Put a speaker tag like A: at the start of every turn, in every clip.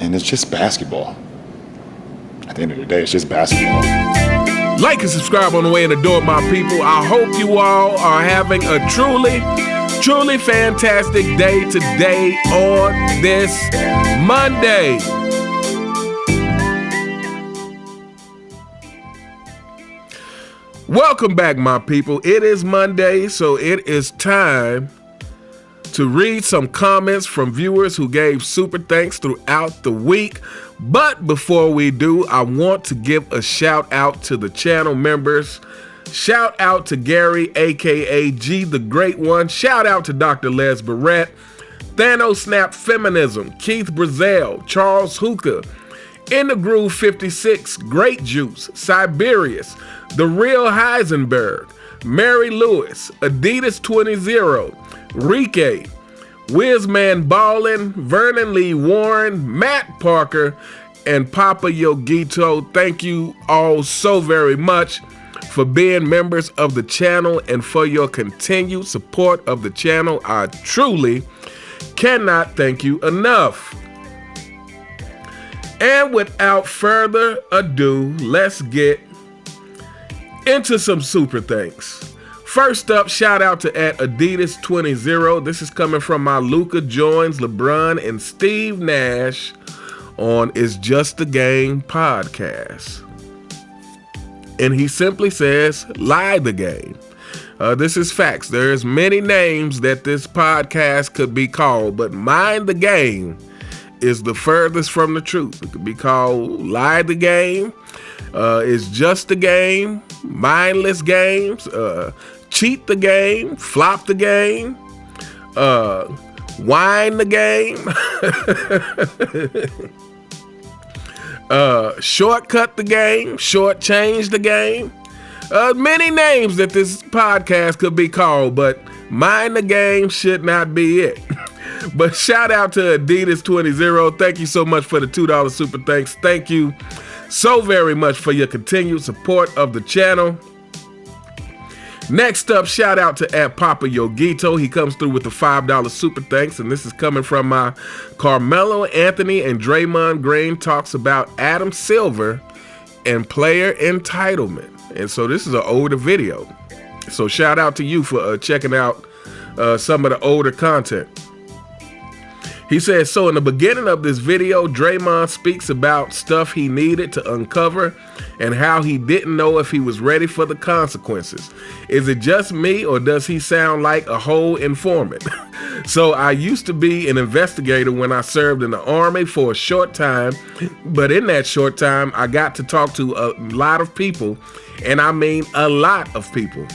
A: And it's just basketball. At the end of the day, it's just basketball.
B: Like and subscribe on the way in the door, my people. I hope you all are having a truly fantastic day today on this Monday. Welcome back, my people. It is Monday, so it is time to read some comments from viewers who gave super thanks throughout the week. But before we do, I want to give a shout out to the channel members. Shout out to Gary, aka G the Great One. Shout out to Dr. Les Barrett, Thanos Snap Feminism, Keith Brazell, Charles Hookah, In the Groove 56, Great Juice, Siberius, The Real Heisenberg, Mary Lewis, Adidas 20, Rike, Wizman Ballin, Vernon Lee Warren, Matt Parker, and Papa Yogito. Thank you all so very much for being members of the channel and for your continued support of the channel. I truly cannot thank you enough. And without further ado, let's get into some super thanks. First up, shout out to Adidas 20. This is coming from my Luka Joins, LeBron, and Steve Nash on It's Just a Game podcast. And he simply says, lie the game. This is facts. There's many names that this podcast could be called, but Mind the Game is the furthest from the truth. It could be called Lie the Game. It's Just a Game, Mindless Games, Cheat the Game, Flop the Game, Wine the Game, Shortcut the Game, Shortchange the Game. Many names that this podcast could be called, but Mind the Game should not be it. But shout out to Adidas 20. Thank you so much for the $2 super thanks. Thank you so very much for your continued support of the channel. Next up, shout out to Papa Yogito. He comes through with the $5 super thanks, and this is coming from my Carmelo Anthony and Draymond Green talks about Adam Silver and player entitlement. And so this is an older video. So shout out to you for checking out some of the older content. He says, so in the beginning of this video, Draymond speaks about stuff he needed to uncover and how he didn't know if he was ready for the consequences. Is it just me, or does he sound like a whole informant? So I used to be an investigator when I served in the Army for a short time, but in that short time, I got to talk to a lot of people, and I mean a lot of people.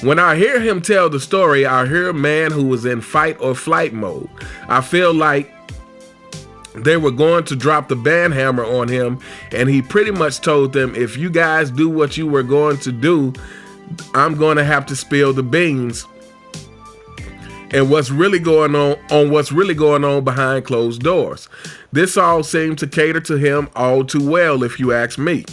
B: When I hear him tell the story, I hear a man who was in fight or flight mode. I feel like they were going to drop the band hammer on him, and he pretty much told them, if you guys do what you were going to do, I'm going to have to spill the beans and what's really going on behind closed doors. This all seemed to cater to him all too well, if you ask me.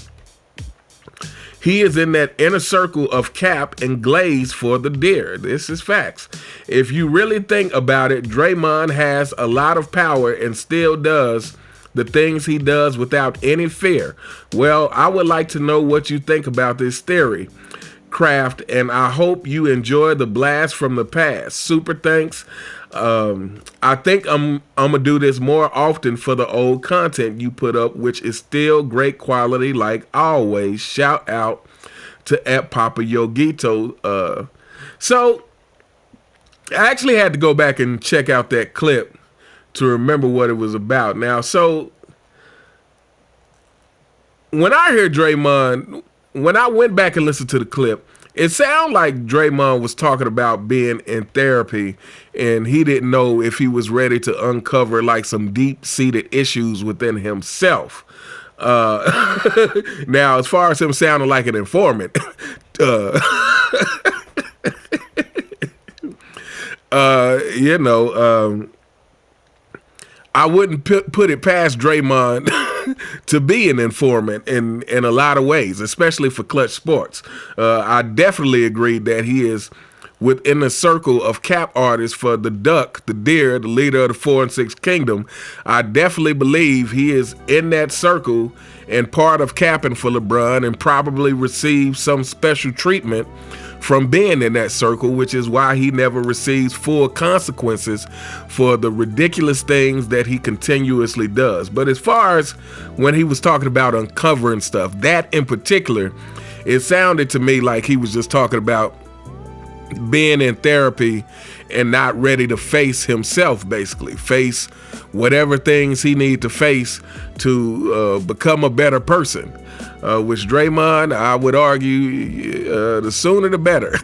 B: He is in that inner circle of Cap and Glaze for the deer. This is facts. If you really think about it, Draymond has a lot of power and still does the things he does without any fear. Well, I would like to know what you think about this theory, Kraft, and I hope you enjoy the blast from the past. Super thanks. I think I'm gonna do this more often for the old content you put up, which is still great quality like always. Shout out to Papa Yogito. So I actually had to go back and check out that clip to remember what it was about. Now, so when I hear Draymond, when I went back and listened to the clip, it sounded like Draymond was talking about being in therapy and he didn't know if he was ready to uncover like some deep-seated issues within himself. Now, as far as him sounding like an informant, I wouldn't put it past Draymond to be an informant in a lot of ways, especially for Clutch Sports. I definitely agree that he is within the circle of cap artists for the Duck, the Deer, the leader of the 4 and 6 Kingdom. I definitely believe he is in that circle and part of capping for LeBron, and probably received some special treatment from being in that circle, which is why he never receives full consequences for the ridiculous things that he continuously does. But as far as when he was talking about uncovering stuff, that in particular, it sounded to me like he was just talking about being in therapy and not ready to face himself, basically face whatever things he need to face to become a better person, which Draymond, I would argue, the sooner the better.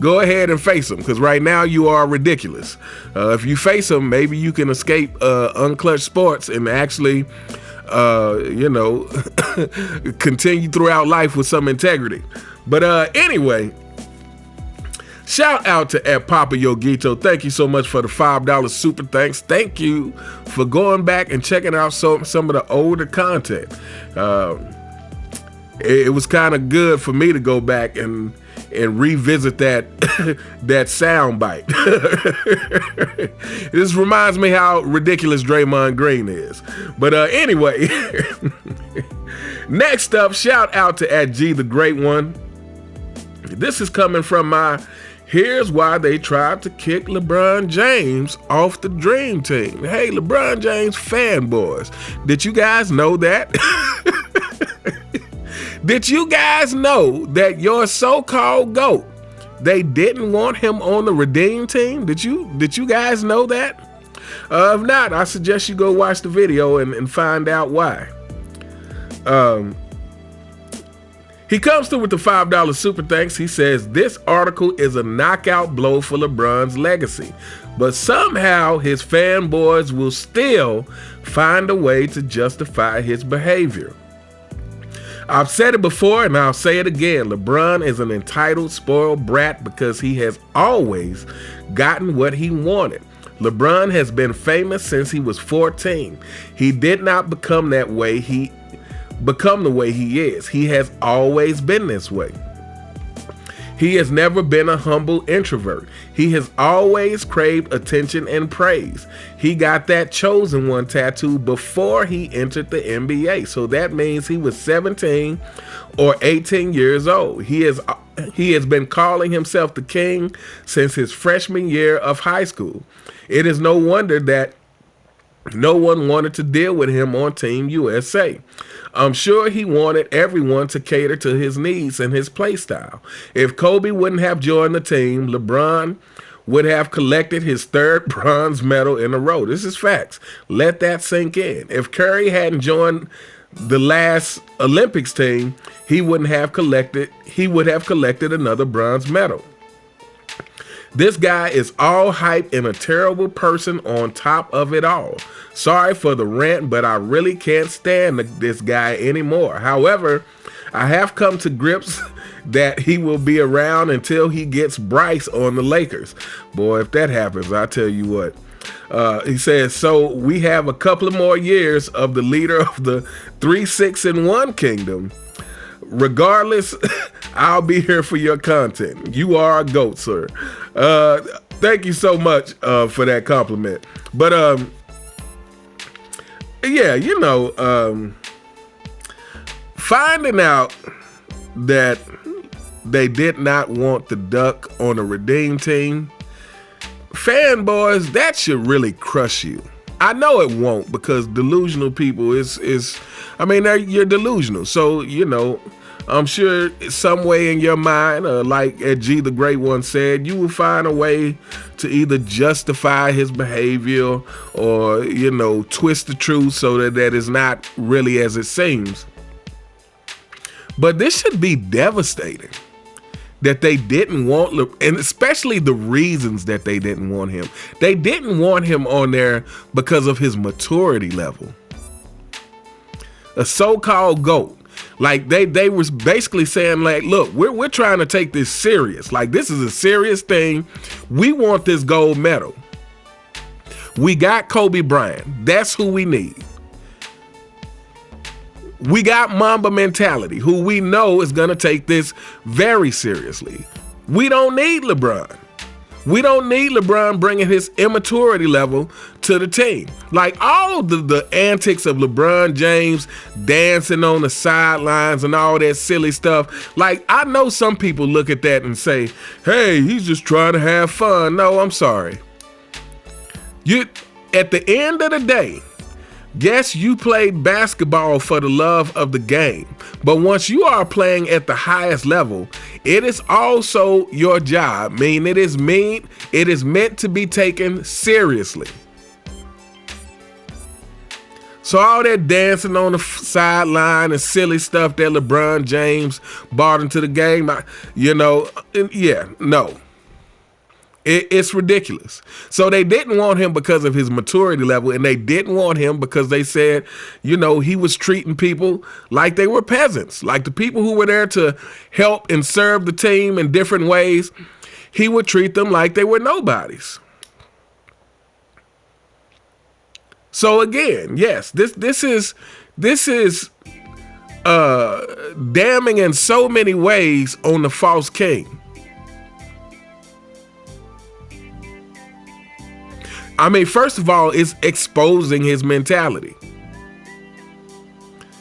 B: Go ahead and face him, because right now you are ridiculous. If you face him, maybe you can escape Unclutched Sports and actually continue throughout life with some integrity. But anyway, shout out to Papa Yogito. Thank you so much for the $5 super thanks. Thank you for going back and checking out some of the older content. It was kind of good for me to go back and revisit that that sound bite. This reminds me how ridiculous Draymond Green is. But anyway, next up, shout out to @G the Great One. This is coming from my "Here's why they tried to kick LeBron James off the Dream Team." Hey, LeBron James fanboys, did you guys know that? Did you guys know that your so-called GOAT, they didn't want him on the Redeem Team? Did you guys know that? If not, I suggest you go watch the video and find out why. He comes through with the $5 super thanks. He says, "This article is a knockout blow for LeBron's legacy, but somehow his fanboys will still find a way to justify his behavior. I've said it before and I'll say it again. LeBron is an entitled, spoiled brat because he has always gotten what he wanted. LeBron has been famous since he was 14. He did not become the way he is. He has always been this way. He has never been a humble introvert. He has always craved attention and praise. He got that chosen one tattoo before he entered the NBA. So that means he was 17 or 18 years old. He has been calling himself the king since his freshman year of high school. It is no wonder that no one wanted to deal with him on Team USA. I'm sure he wanted everyone to cater to his needs and his play style. If Kobe wouldn't have joined the team, LeBron would have collected his 3rd bronze medal in a row. This is facts. Let that sink in. If Curry hadn't joined the last Olympics team, he would have collected another bronze medal. This guy is all hype and a terrible person on top of it all. Sorry for the rant, but I really can't stand this guy anymore. However, I have come to grips that he will be around until he gets Bryce on the Lakers. Boy, if that happens, I tell you what. He says, so we have a couple of more years of the leader of the 3-6-1 kingdom. Regardless, I'll be here for your content. You are a GOAT, sir. Thank you so much for that compliment. But yeah, finding out that they did not want the Duck on the Redeem Team, fanboys, that should really crush you. I know it won't, because delusional people you're delusional. So, I'm sure some way in your mind, like G the Great One said, you will find a way to either justify his behavior or, twist the truth so that is not really as it seems. But this should be devastating that they didn't want, and especially the reasons that they didn't want him. They didn't want him on there because of his maturity level. A so-called GOAT. Like they was basically saying, like, look, we're trying to take this serious. Like, this is a serious thing. We want this gold medal. We got Kobe Bryant. That's who we need. We got Mamba mentality, who we know is going to take this very seriously. We don't need LeBron. We don't need LeBron bringing his immaturity level to the team. Like all the antics of LeBron James dancing on the sidelines and all that silly stuff. Like I know some people look at that and say, hey, he's just trying to have fun. No, I'm sorry. At the end of the day, yes, you played basketball for the love of the game, but once you are playing at the highest level, it is also your job. It is meant to be taken seriously. So all that dancing on the sideline and silly stuff that LeBron James brought into the game, no. It's ridiculous. So they didn't want him because of his maturity level, and they didn't want him because they said, he was treating people like they were peasants. Like the people who were there to help and serve the team in different ways, he would treat them like they were nobodies. So again, yes, this is damning in so many ways on the false king. First of all, it's exposing his mentality.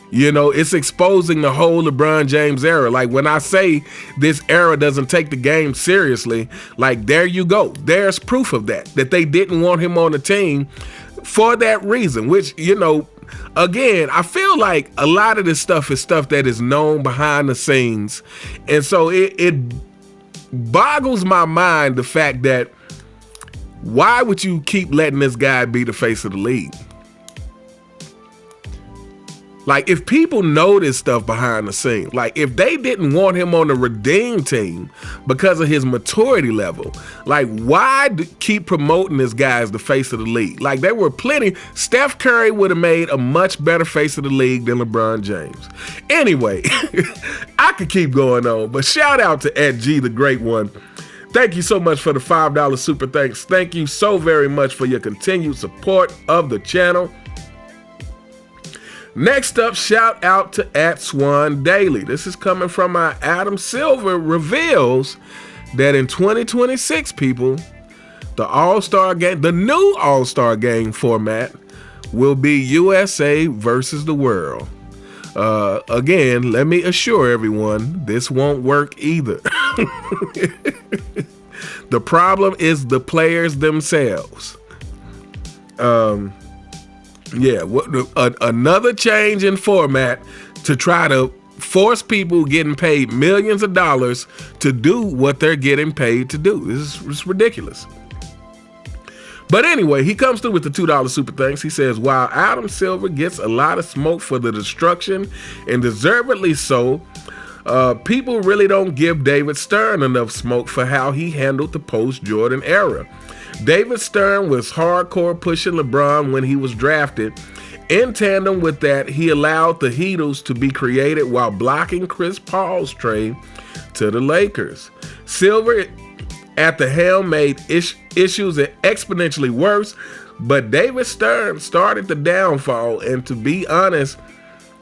B: It's exposing the whole LeBron James era. Like when I say this era doesn't take the game seriously, like there you go. There's proof of that they didn't want him on the team for that reason, which, again, I feel like a lot of this stuff is stuff that is known behind the scenes. And so it boggles my mind the fact that why would you keep letting this guy be the face of the league? Like, if people know this stuff behind the scenes, like if they didn't want him on the Redeem team because of his maturity level, like why keep promoting this guy as the face of the league? Like there were plenty. Steph Curry would have made a much better face of the league than LeBron James. Anyway, I could keep going on, but shout out to @G the Great One. Thank you so much for the $5 super thanks. Thank you so very much for your continued support of the channel. Next up, shout out to @SwanDaily. This is coming from my Adam Silver reveals that in 2026, people, the All-Star game, the new All-Star game format will be USA versus the world. Again, let me assure everyone, this won't work either. The problem is the players themselves. Another change in format to try to force people getting paid millions of dollars to do what they're getting paid to do. This is ridiculous. But anyway, he comes through with the $2 super thanks. He says, while Adam Silver gets a lot of smoke for the destruction, and deservedly so, people really don't give David Stern enough smoke for how he handled the post-Jordan era. David Stern was hardcore pushing LeBron when he was drafted. In tandem with that, he allowed the Heatles to be created while blocking Chris Paul's trade to the Lakers. Silver at the helm made issues exponentially worse, but David Stern started the downfall, and to be honest,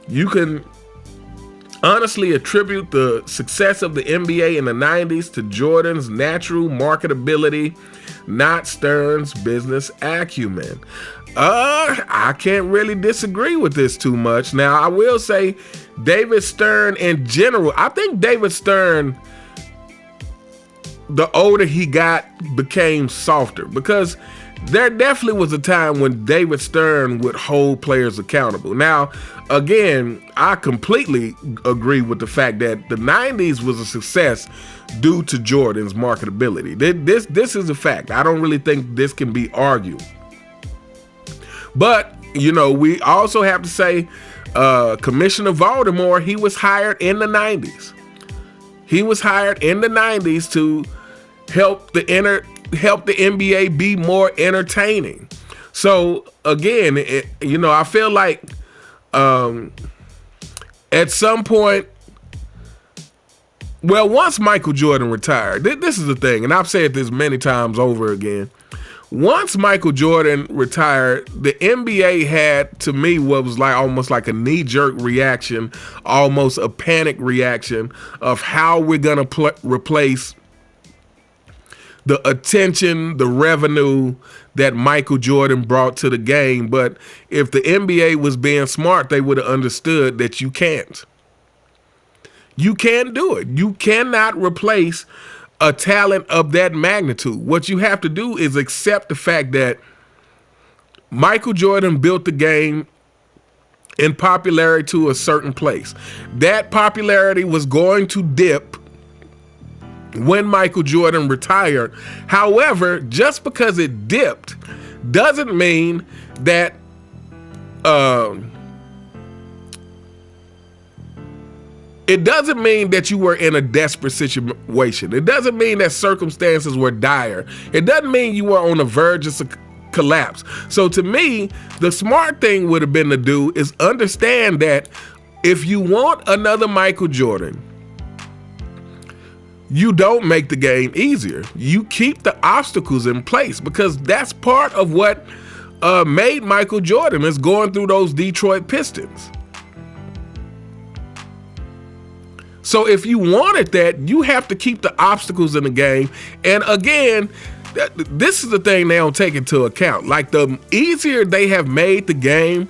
B: you can honestly attribute the success of the NBA in the 90s to Jordan's natural marketability, not Stern's business acumen. I can't really disagree with this too much. Now, I will say David Stern in general, I think David Stern, the older he got, became softer, because there definitely was a time when David Stern would hold players accountable. Now, again, I completely agree with the fact that the 90s was a success due to Jordan's marketability. This is a fact. I don't really think this can be argued. But, we also have to say Commissioner Voldemort, he was hired in the 90s. He was hired in the 90s to help the NBA be more entertaining. So again, I feel like at some point, once Michael Jordan retired, this is the thing, and I've said this many times over again. Once Michael Jordan retired, the NBA had, to me, what was like almost like a knee-jerk reaction, almost a panic reaction of how we're gonna replace the attention, the revenue that Michael Jordan brought to the game. But if the NBA was being smart, they would have understood that you can't. You can't do it. You cannot replace a talent of that magnitude. What you have to do is accept the fact that Michael Jordan built the game in popularity to a certain place. That popularity was going to dip when Michael Jordan retired. However, just because it dipped doesn't mean that it doesn't mean that you were in a desperate situation. It doesn't mean that circumstances were dire. It doesn't mean you were on the verge of collapse. So to me, the smart thing would have been to do is understand that if you want another Michael Jordan, you don't make the game easier. You keep the obstacles in place, because that's part of what made Michael Jordan, is going through those Detroit Pistons. So if you wanted that, you have to keep the obstacles in the game. And again, this is the thing they don't take into account. Like, the easier they have made the game,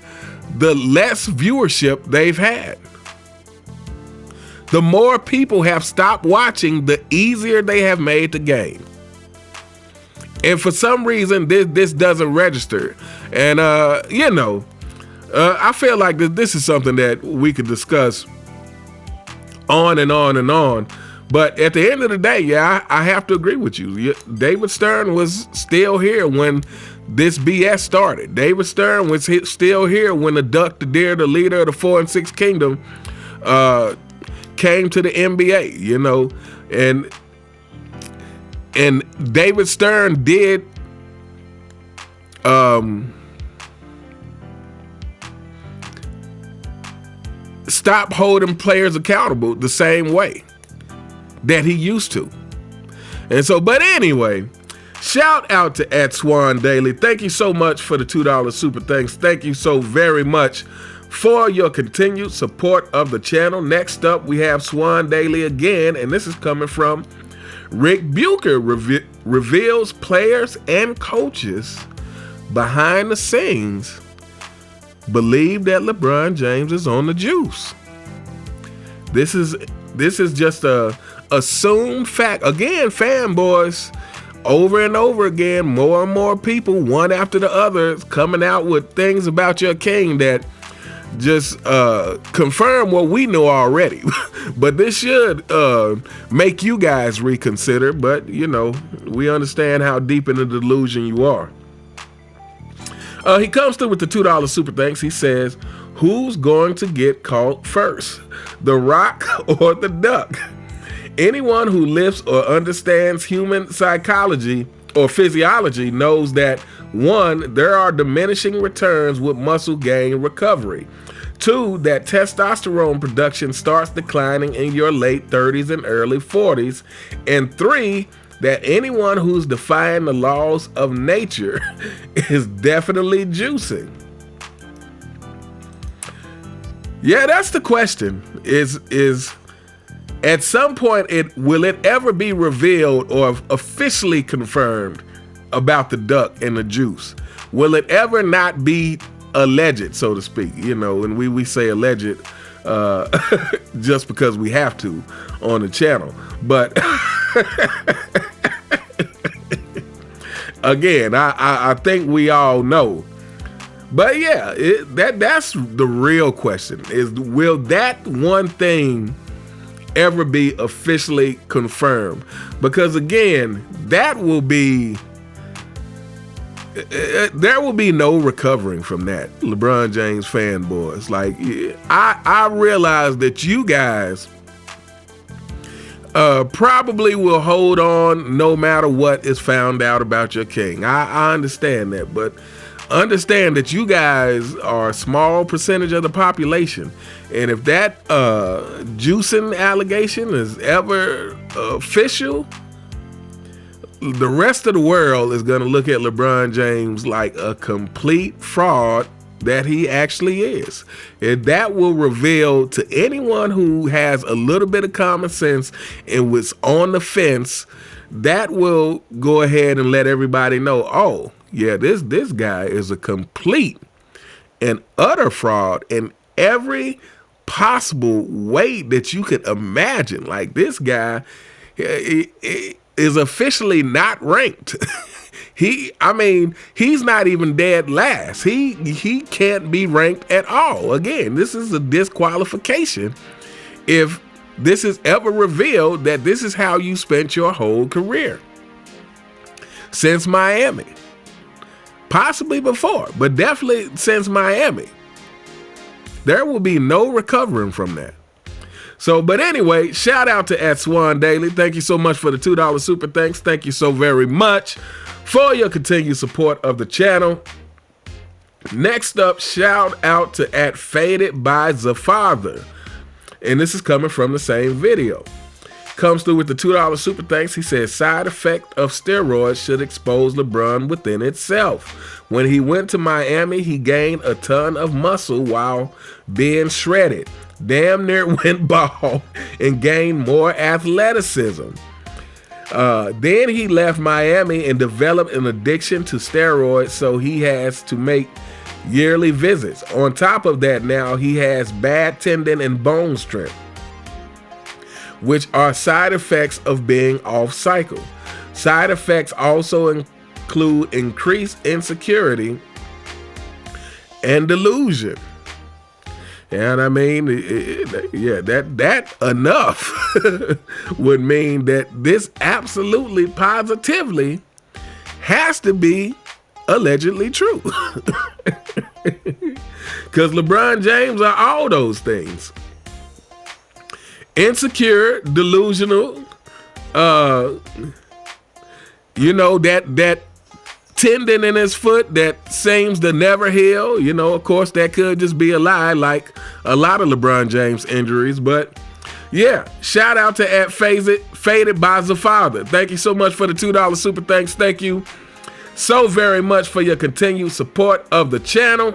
B: the less viewership they've had. The more people have stopped watching, the easier they have made the game. And for some reason, this doesn't register. And, I feel like this is something that we could discuss on and on and on. But at the end of the day, yeah, I have to agree with you. David Stern was still here when this BS started. David Stern was still here when the Duck, the Deer, the leader of the 4 and 6 Kingdom, came to the NBA, and David Stern did stop holding players accountable the same way that he used to. And so, but anyway, shout out to @Swan Daily. Thank you so much for the $2 super thanks. Thank you so very much for your continued support of the channel. Next up, we have Swan Daily again, and this is coming from Rick Bucher. Reveals players and coaches behind the scenes believe that LeBron James is on the juice. This is just a assumed fact. Again, fanboys, over and over again, more and more people, one after the other, coming out with things about your king that just confirm what we know already. But this should make you guys reconsider. But, we understand how deep in the delusion you are. He comes through with the $2 super thanks. He says, who's going to get caught first, the Rock or the Duck? Anyone who lives or understands human psychology or physiology knows that, 1, there are diminishing returns with muscle gain recovery. 2, that testosterone production starts declining in your late 30s and early 40s. And 3, that anyone who's defying the laws of nature is definitely juicing. Yeah, that's the question. Is at some point, will it ever be revealed or officially confirmed about the duck and the juice? Will it ever not be alleged, so to speak? And we say alleged just because we have to on the channel. But again, I think we all know. But yeah, that's the real question, is will that one thing ever be officially confirmed? Because again, there will be no recovering from that, LeBron James fanboys. Like, I realize that you guys probably will hold on no matter what is found out about your king. I understand that, but understand that you guys are a small percentage of the population. And if that juicing allegation is ever official, the rest of the world is going to look at LeBron James like a complete fraud that he actually is. And that will reveal to anyone who has a little bit of common sense and was on the fence that will go ahead and let everybody know, oh, yeah, this guy is a complete and utter fraud in every possible way that you could imagine. Like, this guy is officially not ranked. He's not even dead last. He can't be ranked at all. Again, this is a disqualification if this is ever revealed that this is how you spent your whole career since Miami. Possibly before, but definitely since Miami. There will be no recovering from that. So, but anyway, shout out to @Swan Daily. Thank you so much for the $2 super thanks. Thank you so very much for your continued support of the channel. Next up, shout out to @Faded by Zafather. And this is coming from the same video. Comes through with the $2 super thanks. He says, side effect of steroids should expose LeBron within itself. When he went to Miami, he gained a ton of muscle while being shredded. Damn near went bald and gained more athleticism. Then he left Miami and developed an addiction to steroids, so he has to make yearly visits. On top of that, now he has bad tendon and bone strength, which are side effects of being off cycle. Side effects also include increased insecurity and delusion. And I mean, that enough would mean that this absolutely, positively has to be allegedly true. Because LeBron James are all those things. Insecure, delusional, that tendon in his foot that seems to never heal. Of course, that could just be a lie, like a lot of LeBron James injuries. But yeah, shout out to @Faded by Zafather. Thank you so much for the $2 super thanks. Thank you so very much for your continued support of the channel.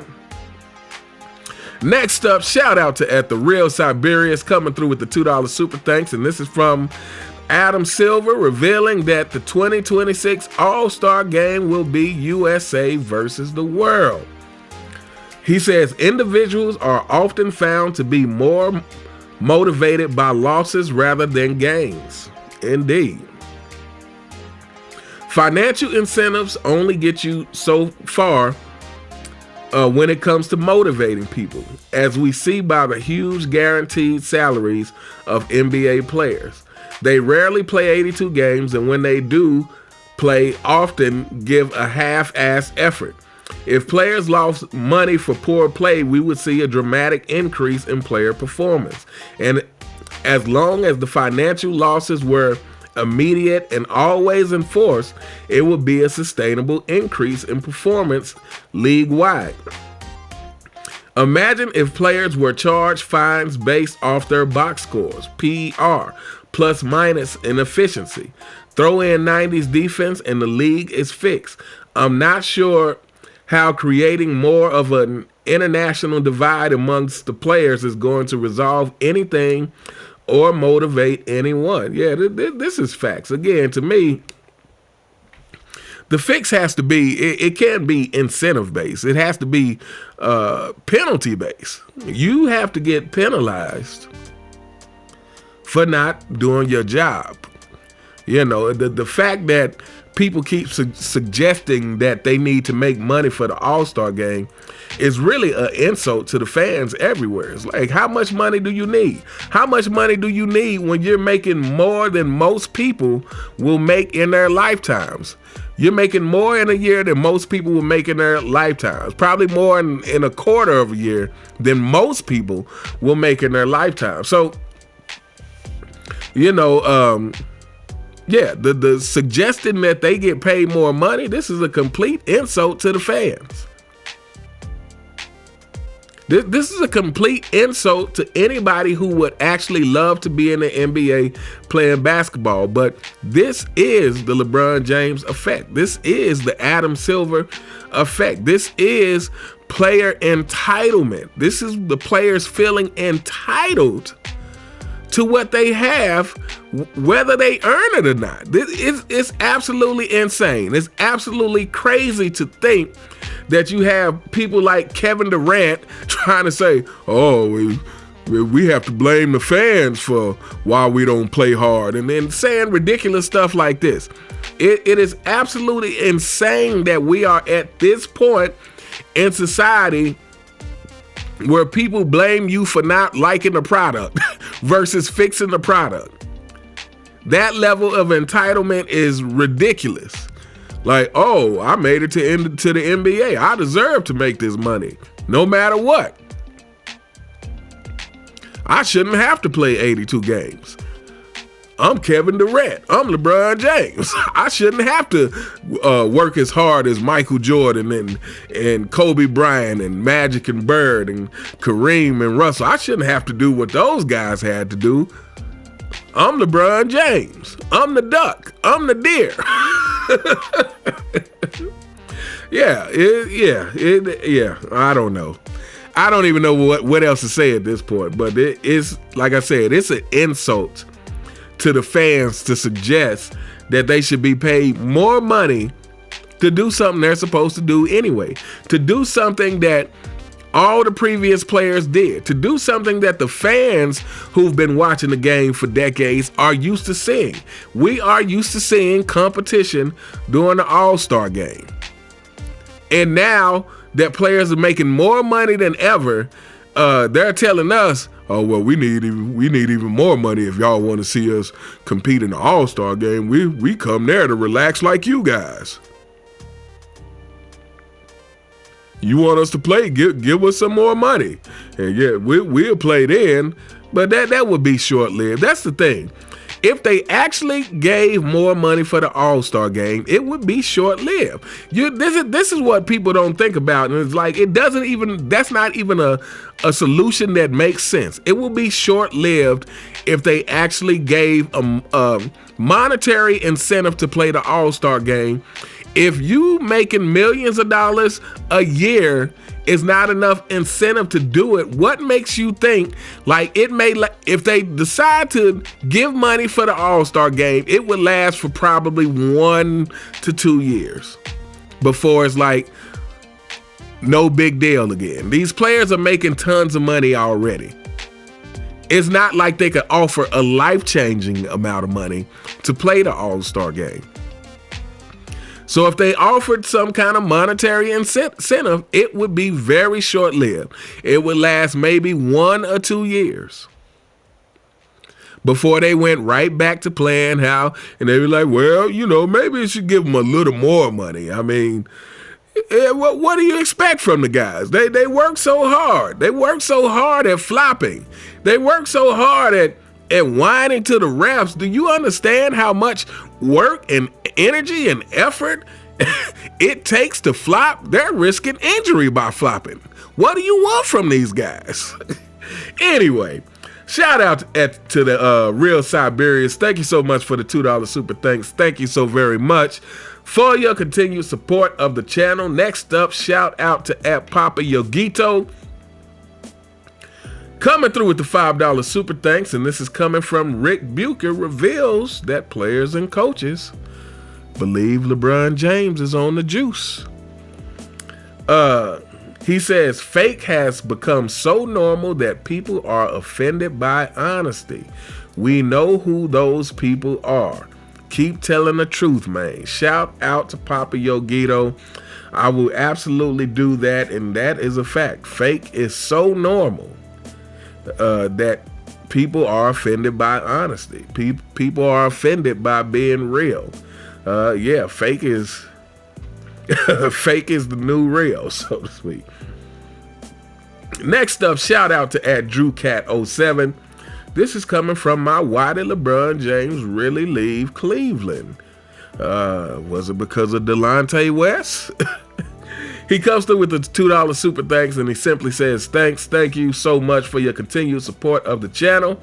B: Next up, shout out to @TheRealSiberius coming through with the $2 super thanks. And this is from Adam Silver, revealing that the 2026 All-Star Game will be USA versus the world. He says individuals are often found to be more motivated by losses rather than gains. Indeed. Financial incentives only get you so far when it comes to motivating people, as we see by the huge guaranteed salaries of NBA players. They rarely play 82 games, and when they do play, often give a half-assed effort. If players lost money for poor play, we would see a dramatic increase in player performance. And as long as the financial losses were immediate and always enforced, it would be a sustainable increase in performance league-wide. Imagine if players were charged fines based off their box scores, PER, plus minus in efficiency. Throw in 90s defense and the league is fixed. I'm not sure how creating more of an international divide amongst the players is going to resolve anything or motivate anyone. Yeah, this is facts. Again, to me, the fix has to be, it can't be incentive-based. It has to be penalty-based. You have to get penalized for not doing your job. The fact that people keep suggesting that they need to make money for the All-Star Game is really an insult to the fans everywhere. It's like, how much money do you need? How much money do you need when you're making more than most people will make in their lifetimes? You're making more in a year than most people will make in their lifetimes. Probably more in a quarter of a year than most people will make in their lifetime. So, the suggesting that they get paid more money, this is a complete insult to the fans. This is a complete insult to anybody who would actually love to be in the NBA playing basketball. But this is the LeBron James effect. This is the Adam Silver effect. This is player entitlement. This is the players feeling entitled to what they have, whether they earn it or not. It's absolutely insane. It's absolutely crazy to think that you have people like Kevin Durant trying to say, oh, we have to blame the fans for why we don't play hard, and then saying ridiculous stuff like this. It is absolutely insane that we are at this point in society where people blame you for not liking the product versus fixing the product. That level of entitlement is ridiculous. Like, oh, I made it to the NBA. I deserve to make this money, no matter what. I shouldn't have to play 82 games. I'm Kevin Durant. I'm LeBron James. I shouldn't have to work as hard as Michael Jordan and Kobe Bryant and Magic and Bird and Kareem and Russell. I shouldn't have to do what those guys had to do. I'm LeBron James. I'm the duck. I'm the deer. Yeah. I don't know. I don't even know what else to say at this point. But it is, like I said, it's an insult to the fans to suggest that they should be paid more money to do something they're supposed to do anyway, to do something that all the previous players did, to do something that the fans who've been watching the game for decades are used to seeing. We are used to seeing competition during the All-Star game. And now that players are making more money than ever, they're telling us, oh, well, we need even more money if y'all want to see us compete in the All-Star game. We come there to relax like you guys. You want us to play, give us some more money. And yeah, we'll play then, but that would be short-lived. That's the thing. If they actually gave more money for the All-Star game, it would be short-lived. This is what people don't think about, and it's like that's not even a solution that makes sense. It will be short-lived if they actually gave a monetary incentive to play the All-Star game. If you making millions of dollars a year is not enough incentive to do it, what makes you think if they decide to give money for the All-Star game, it would last for probably 1 to 2 years before it's like no big deal again. These players are making tons of money already. It's not like they could offer a life-changing amount of money to play the All-Star game. So if they offered some kind of monetary incentive, it would be very short-lived. It would last maybe 1 or 2 years before they went right back to playing and they were like, well, maybe it should give them a little more money. I mean, what do you expect from the guys? They work so hard. They work so hard at flopping. They work so hard at whining to the refs. Do you understand how much work and energy and effort it takes to flop? They're risking injury by flopping. What do you want from these guys? Anyway, shout out to the Real Siberians. Thank you so much for the $2 super thanks. Thank you so very much for your continued support of the channel. Next up, shout out to Papa Yogito, coming through with the $5 super thanks, and this is coming from Rick Bucher. Reveals that players and coaches believe LeBron James is on the juice. He says, fake has become so normal that people are offended by honesty. We know who those people are. Keep telling the truth, man. Shout out to Papa Yogito. I will absolutely do that, and that is a fact. Fake is so normal that people are offended by honesty. People are offended by being real. Fake is fake is the new real, so to speak. Next up, shout out to @DrewCat07. This is coming from my why did LeBron James really leave Cleveland? Was it because of Delonte West? He comes through with the $2 super thanks, and he simply says, thank you so much for your continued support of the channel.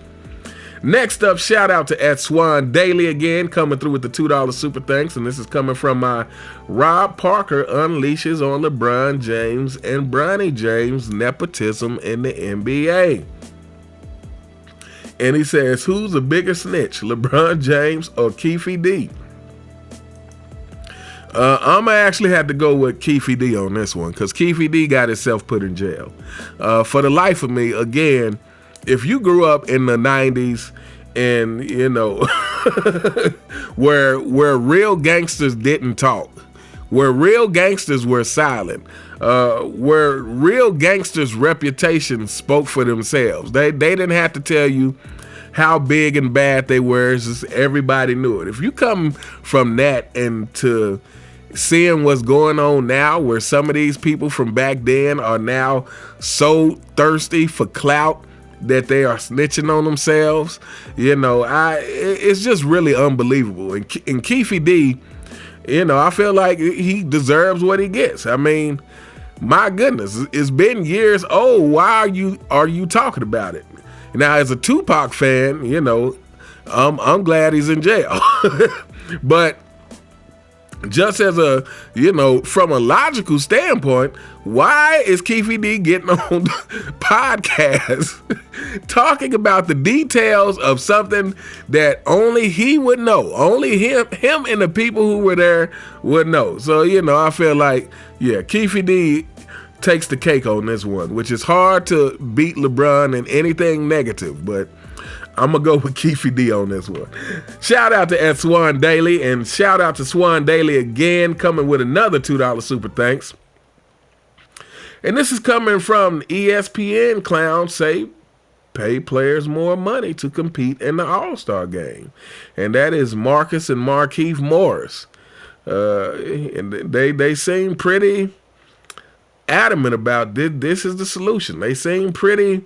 B: Next up, shout out to @Swan Daily again, coming through with the $2 super thanks, and this is coming from my Rob Parker unleashes on LeBron James and Bronny James nepotism in the NBA. And he says, who's a bigger snitch, LeBron James or Keefe D? I'm going to actually have to go with Keefe D on this one, because Keefe D got himself put in jail. For the life of me, again, if you grew up in the 90s and, you know, where real gangsters didn't talk, where real gangsters were silent, where real gangsters' reputations spoke for themselves. They didn't have to tell you how big and bad they were. It's just everybody knew it. If you come from that and to seeing what's going on now, where some of these people from back then are now so thirsty for clout that they are snitching on themselves, you know, it's just really unbelievable. And Keefe D, you know, I feel like he deserves what he gets. I mean, my goodness, it's been years old. Why are you talking about it? Now, as a Tupac fan, you know, I'm glad he's in jail. But just as a, you know, from a logical standpoint, why is Keefe D getting on podcasts talking about the details of something that only he would know? Only him and the people who were there would know. So, you know, I feel like, yeah, Keefe D takes the cake on this one, which is hard to beat LeBron in anything negative, but I'm going to go with Keefe D on this one. Shout out to Swan Daily, and shout out to Swan Daily again, coming with another $2 super thanks. And this is coming from ESPN clowns say pay players more money to compete in the All-Star game. And that is Marcus and Markieff Morris. And they seem pretty adamant about this is the solution. They seem pretty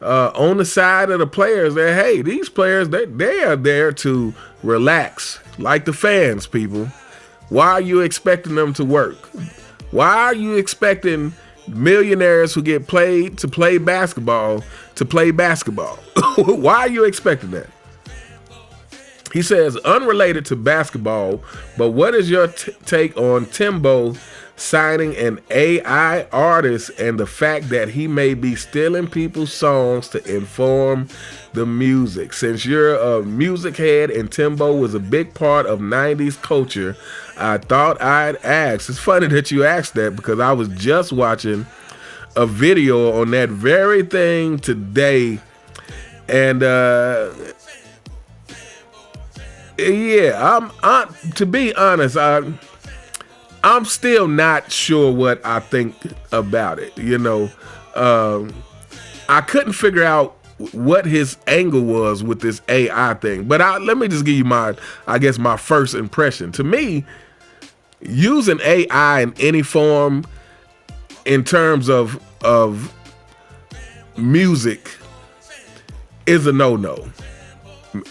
B: on the side of the players that, hey, these players, they are there to relax, like the fans, people. Why are you expecting them to work? Why are you expecting millionaires who get paid to play basketball to play basketball? Why are you expecting that? He says, unrelated to basketball, but what is your take on Timbo signing an AI artist and the fact that he may be stealing people's songs to inform the music? Since you're a music head and Timbo was a big part of 90s culture, I thought I'd ask. It's funny that you asked that, because I was just watching a video on that very thing today. And yeah, I'm to be honest, I'm still not sure what I think about it. You know, I couldn't figure out what his angle was with this AI thing. But let me just give you my first impression. To me, using AI in any form in terms of music is a no-no.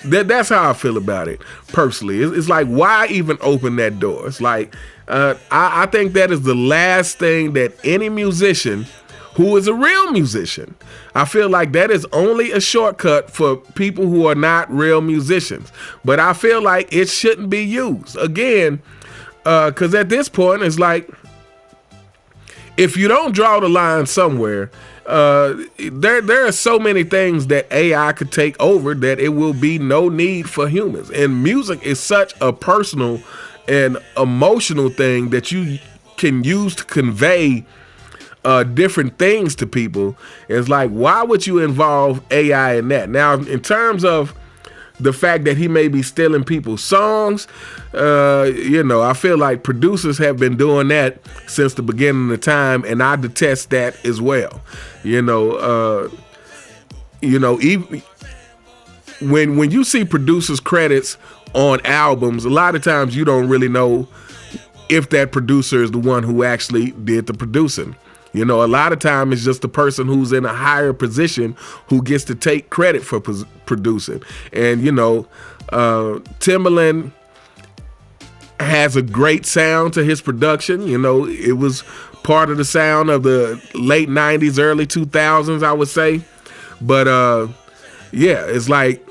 B: That's how I feel about it personally. It's like, why even open that door? It's like, I think that is the last thing that any musician who is a real musician, I feel like that is only a shortcut for people who are not real musicians. But I feel like it shouldn't be used. Again, because at this point, it's like, if you don't draw the line somewhere, there are so many things that AI could take over that it will be no need for humans. And music is such a personal and emotional thing that you can use to convey different things to people. It's like, why would you involve AI in that? Now, in terms of the fact that he may be stealing people's songs, you know, I feel like producers have been doing that since the beginning of time, and I detest that as well. Even when you see producers' credits on albums, a lot of times you don't really know if that producer is the one who actually did the producing. You know, a lot of time it's just the person who's in a higher position who gets to take credit for producing. And, you know, Timbaland has a great sound to his production. You know, it was part of the sound of the late 90s, early 2000s, I would say. But, yeah, it's like,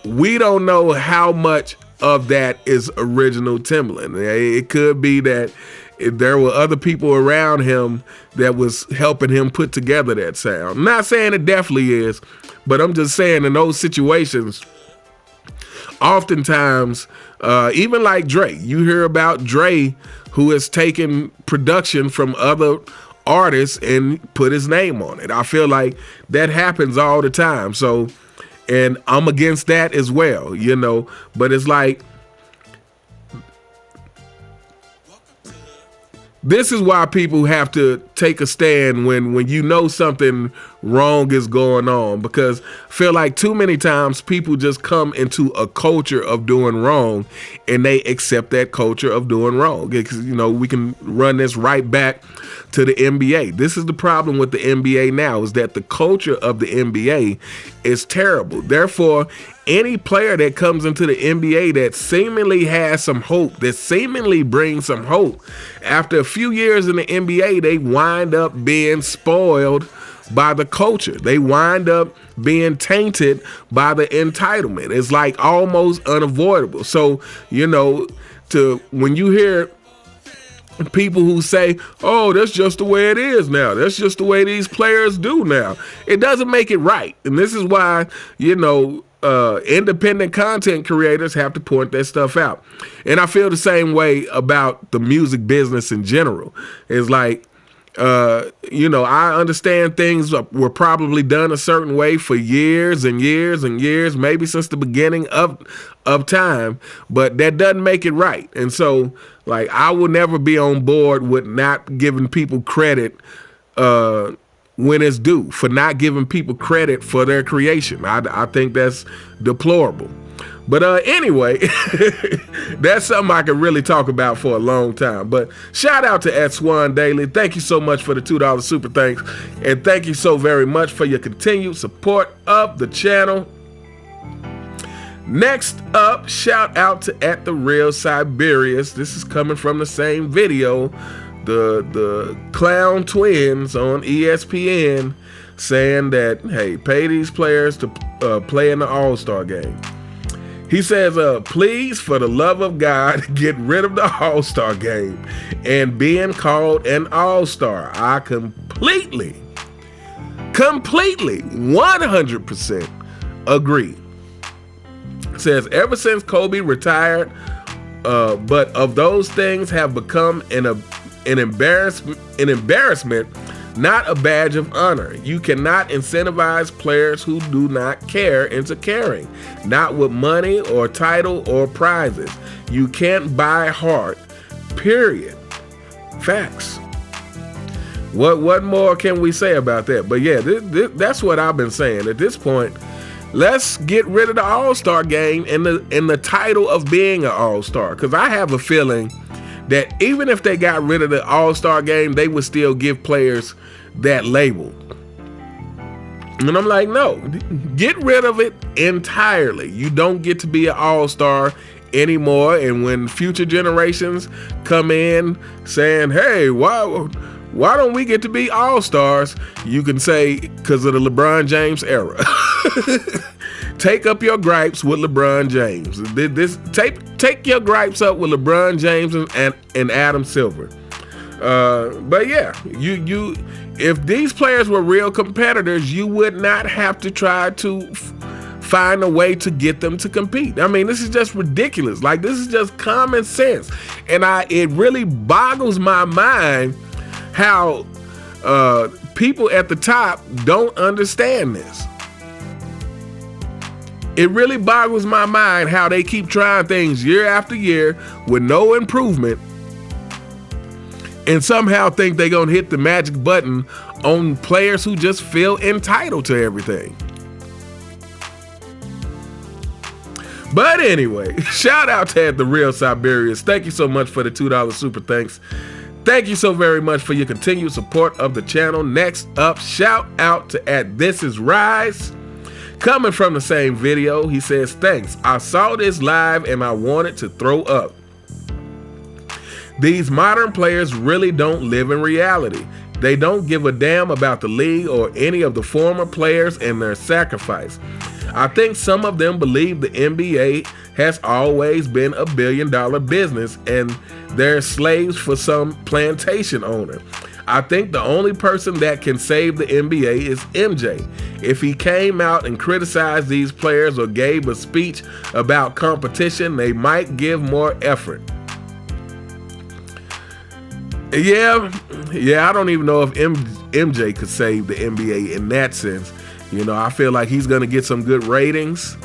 B: we don't know how much of that is original Timbaland. It could be that there were other people around him that was helping him put together that sound. I'm not saying it definitely is, but I'm just saying in those situations, oftentimes, even like Dre, you hear about Dre who has taken production from other artists and put his name on it. I feel like that happens all the time. So, and I'm against that as well, you know, but it's like, this is why people have to take a stand when you know something wrong is going on, because I feel like too many times people just come into a culture of doing wrong and they accept that culture of doing wrong. Because, you know, we can run this right back to the NBA. This is the problem with the NBA now, is that the culture of the NBA is terrible. Therefore, any player that comes into the NBA that seemingly has some hope, that seemingly brings some hope, after a few years in the NBA, they wind up being spoiled by the culture. They wind up being tainted by the entitlement. It's like almost unavoidable. So, you know, when you hear people who say, oh, that's just the way it is now, that's just the way these players do now, it doesn't make it right. And this is why, you know, independent content creators have to point that stuff out. And I feel the same way about the music business in general. It's like, you know, I understand things were probably done a certain way for years and years and years, maybe since the beginning of time, but that doesn't make it right. And so, like, I will never be on board with not giving people credit when it's due, for not giving people credit for their creation. I think that's deplorable. But anyway, that's something I could really talk about for a long time. But shout out to @Swan Daily. Thank you so much for the $2 super thanks. And thank you so very much for your continued support of the channel. Next up, shout out to @TheRealSiberius. This is coming from the same video. The Clown Twins on ESPN saying that, hey, pay these players to play in the All-Star game. He says, please, for the love of God, get rid of the All-Star game and being called an All-Star. I completely, 100% agree. Says, ever since Kobe retired, but of those things have become an embarrassment, not a badge of honor. You cannot incentivize players who do not care into caring, not with money or title or prizes. You can't buy heart, period. Facts. What more can we say about that? But yeah, that's what I've been saying. At this point, let's get rid of the All-Star game and the title of being an All-Star, because I have a feeling that even if they got rid of the All-Star game, they would still give players that label. And I'm like, no, get rid of it entirely. You don't get to be an All-Star anymore. And when future generations come in saying, hey, why don't we get to be All-Stars? You can say, because of the LeBron James era. Take up your gripes with LeBron James. Take your gripes up with LeBron James and Adam Silver. But yeah, you if these players were real competitors, you would not have to try to find a way to get them to compete. I mean, this is just ridiculous. Like, this is just common sense. And it really boggles my mind how people at the top don't understand this. It really boggles my mind how they keep trying things year after year with no improvement and somehow think they're going to hit the magic button on players who just feel entitled to everything. But anyway, shout out to @TheRealSiberius. Thank you so much for the $2 super thanks. Thank you so very much for your continued support of the channel. Next up, shout out to @ThisIsRise. Coming from the same video, he says, thanks. I saw this live and I wanted to throw up. These modern players really don't live in reality. They don't give a damn about the league or any of the former players and their sacrifice. I think some of them believe the NBA has always been a billion-dollar business and they're slaves for some plantation owner. I think the only person that can save the NBA is MJ. If he came out and criticized these players or gave a speech about competition, they might give more effort. Yeah, I don't even know if MJ could save the NBA in that sense. You know, I feel like he's going to get some good ratings,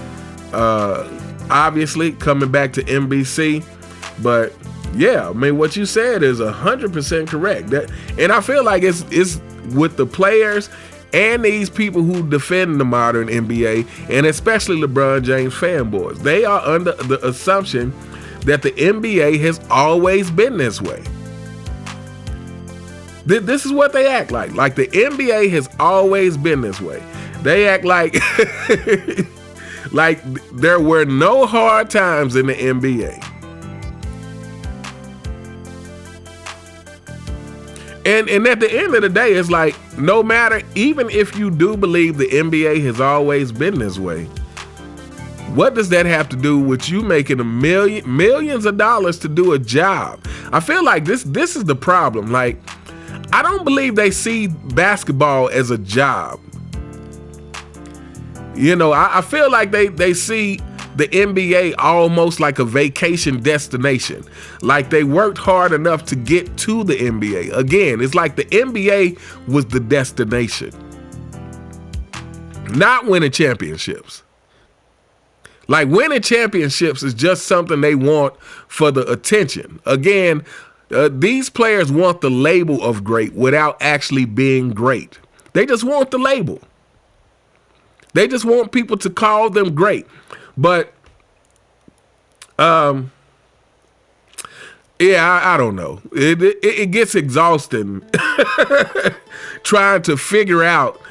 B: obviously, coming back to NBC. But, yeah, I mean, what you said is 100% correct. And I feel like it's with the players and these people who defend the modern NBA, and especially LeBron James fanboys. They are under the assumption that the NBA has always been this way. This is what they act like. Like the NBA has always been this way. They act like like there were no hard times in the NBA. And at the end of the day, it's like, no matter, even if you do believe the NBA has always been this way, what does that have to do with you making millions of dollars to do a job? I feel like this is the problem. Like, I don't believe they see basketball as a job. You know, I feel like they see the NBA almost like a vacation destination. Like they worked hard enough to get to the NBA. Again, it's like the NBA was the destination, not winning championships. Like winning championships is just something they want for the attention. Again, these players want the label of great without actually being great. They just want the label. They just want people to call them great. But, yeah, I don't know. It gets exhausting trying to figure out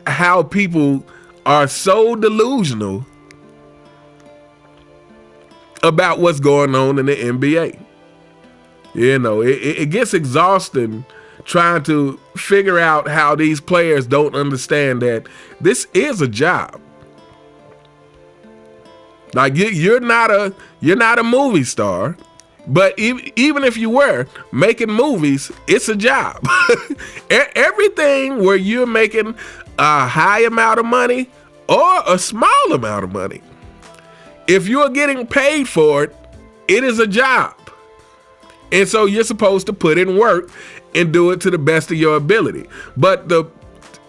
B: how people are so delusional about what's going on in the NBA. You know, it gets exhausting trying to figure out how these players don't understand that this is a job. Like you're not a movie star, but even if you were making movies, it's a job. Everything where you're making a high amount of money or a small amount of money, if you're getting paid for it, it is a job. And so you're supposed to put in work and do it to the best of your ability. But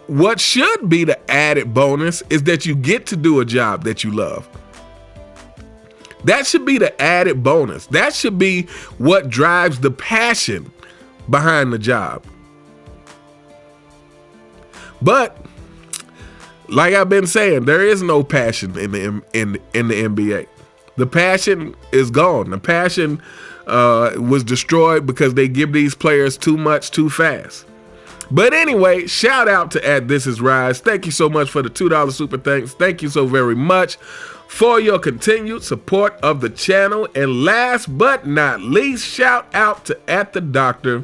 B: what should be the added bonus is that you get to do a job that you love. That should be the added bonus. That should be what drives the passion behind the job. But like I've been saying, there is no passion in the NBA. The passion is gone. The passion was destroyed because they give these players too much too fast. But anyway, shout out to @ThisIsRise. Thank you so much for the $2 super thanks. Thank you so very much for your continued support of the channel. And last but not least, shout out to @TheDoctor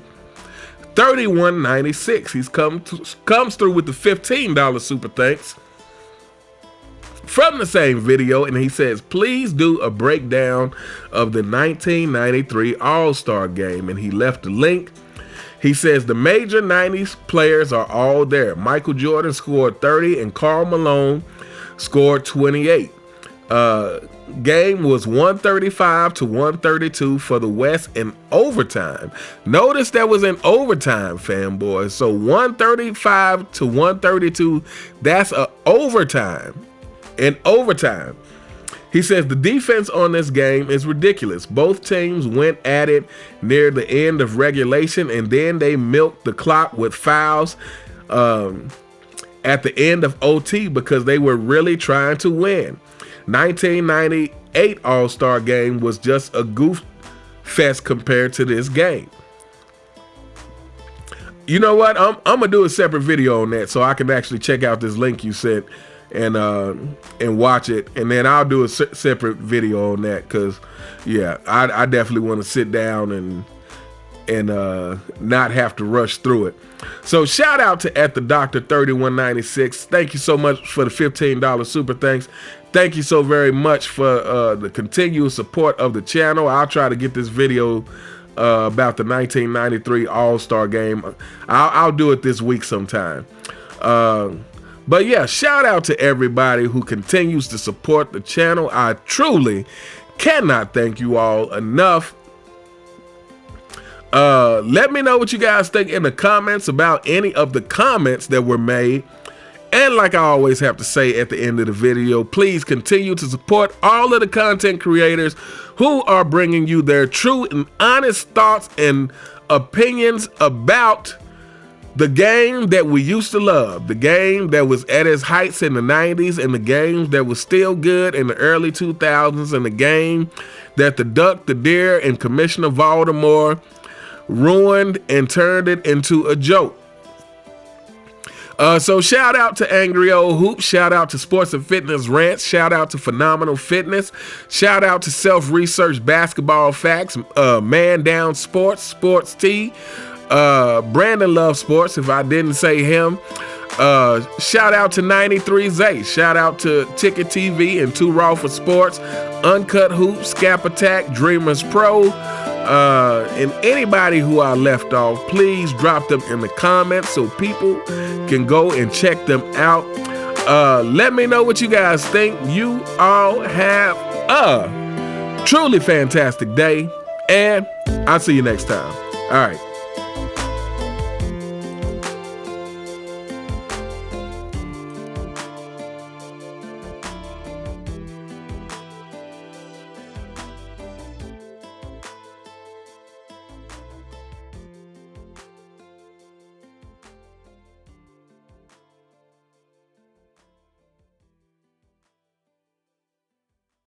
B: 3196. He's comes through with the $15 super thanks from the same video, and he says, please do a breakdown of the 1993 All-Star game, and he left a link. He says the major 90s players are all there. Michael Jordan scored 30 and Karl Malone scored 28. Game was 135-132 for the West in overtime. Notice that was in overtime, fanboys. So 135-132, that's a overtime. In overtime. He says the defense on this game is ridiculous. Both teams went at it near the end of regulation, and then they milked the clock with fouls at the end of OT because they were really trying to win. 1998 All-Star game was just a goof fest compared to this game. You know what? I'm gonna do a separate video on that so I can actually check out this link you sent and watch it, and then I'll do a separate video on that because, yeah, I definitely want to sit down and not have to rush through it. So shout out to at the Doctor 3196. Thank you so much for the $15 super thanks. Thank you so very much for the continuous support of the channel. I'll try to get this video about the 1993 All-Star game. I'll do it this week sometime. But yeah, shout out to everybody who continues to support the channel. I truly cannot thank you all enough. Let me know what you guys think in the comments about any of the comments that were made. And like I always have to say at the end of the video, please continue to support all of the content creators who are bringing you their true and honest thoughts and opinions about the game that we used to love, the game that was at its heights in the 90s, and the game that was still good in the early 2000s, and the game that the Duck, the Deer, and Commissioner Voldemort ruined and turned it into a joke. So shout out to Angry Old Hoop, shout out to Sports and Fitness Rants, shout out to Phenomenal Fitness, shout out to Self-Research Basketball Facts, Man Down Sports, Sports T, Brandon Love Sports, if I didn't say him. Shout out to 93 Zay, shout out to Ticket TV and Too Raw for Sports, Uncut Hoops, Scap Attack, Dreamers Pro, and anybody who I left off, please drop them in the comments so people can go and check them out. Let me know what you guys think. You all have a truly fantastic day, and I'll see you next time. All right.